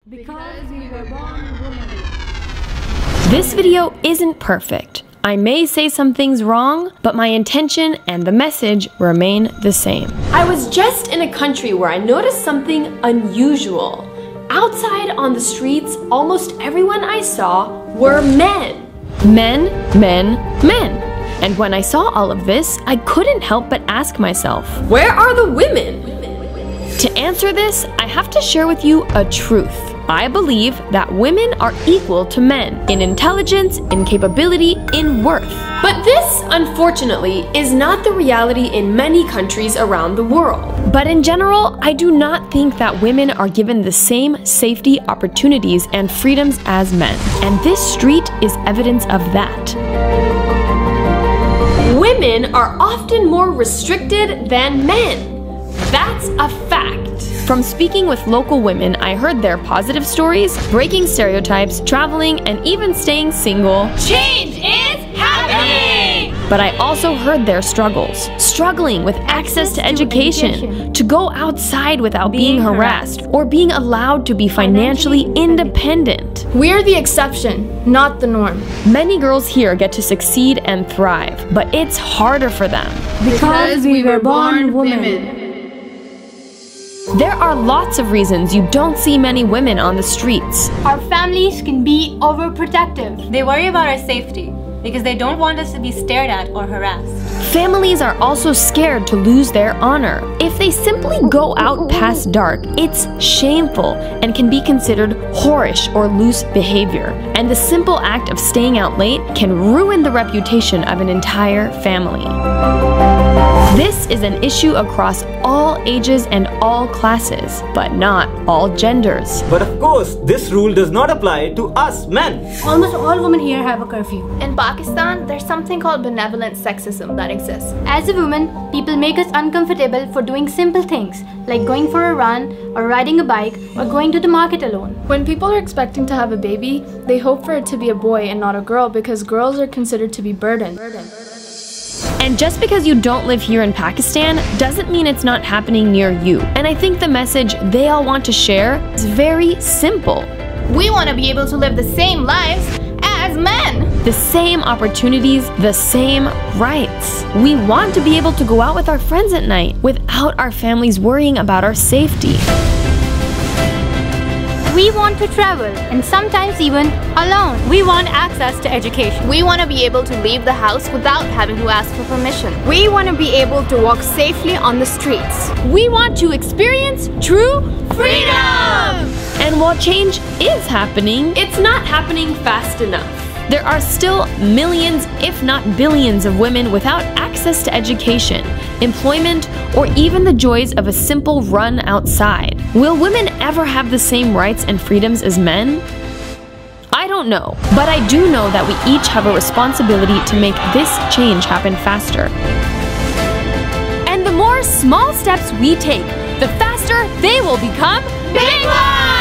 Because we were born women. This video isn't perfect. I may say some things wrong, but my intention and the message remain the same. I was just in a country where I noticed something unusual. Outside on the streets, almost everyone I saw were men. Men, men, men. And when I saw all of this, I couldn't help but ask myself, where are the women? To answer this, I have to share with you a truth. I believe that women are equal to men in intelligence, in capability, in worth. But this, unfortunately, is not the reality in many countries around the world. But in general, I do not think that women are given the same safety, opportunities, and freedoms as men. And this street is evidence of that. Women are often more restricted than men. That's a fact. From speaking with local women, I heard their positive stories, breaking stereotypes, traveling, and even staying single. Change is happening! But I also heard their struggles. Struggling with access to education, to go outside without being harassed, or being allowed to be financially independent. We're the exception, not the norm. Many girls here get to succeed and thrive, but it's harder for them. Because we were born women. There are lots of reasons you don't see many women on the streets. Our families can be overprotective. They worry about our safety because they don't want us to be stared at or harassed. Families are also scared to lose their honor. If they simply go out past dark, it's shameful and can be considered whorish or loose behavior. And the simple act of staying out late can ruin the reputation of an entire family. This is an issue across all ages and all classes, but not all genders. But of course, this rule does not apply to us men. Almost all women here have a curfew. In Pakistan, there's something called benevolent sexism that exists. As a woman, people make us uncomfortable for doing simple things, like going for a run, or riding a bike, or going to the market alone. When people are expecting to have a baby, they hope for it to be a boy and not a girl because girls are considered to be burden. And just because you don't live here in Pakistan doesn't mean it's not happening near you. And I think the message they all want to share is very simple. We want to be able to live the same lives as men. The same opportunities, the same rights. We want to be able to go out with our friends at night without our families worrying about our safety. We want to travel, and sometimes even alone. We want access to education. We want to be able to leave the house without having to ask for permission. We want to be able to walk safely on the streets. We want to experience true freedom! And while change is happening, it's not happening fast enough. There are still millions, if not billions, of women without access to education, employment, or even the joys of a simple run outside. Will women ever have the same rights and freedoms as men? I don't know, but I do know that we each have a responsibility to make this change happen faster. And the more small steps we take, the faster they will become big ones!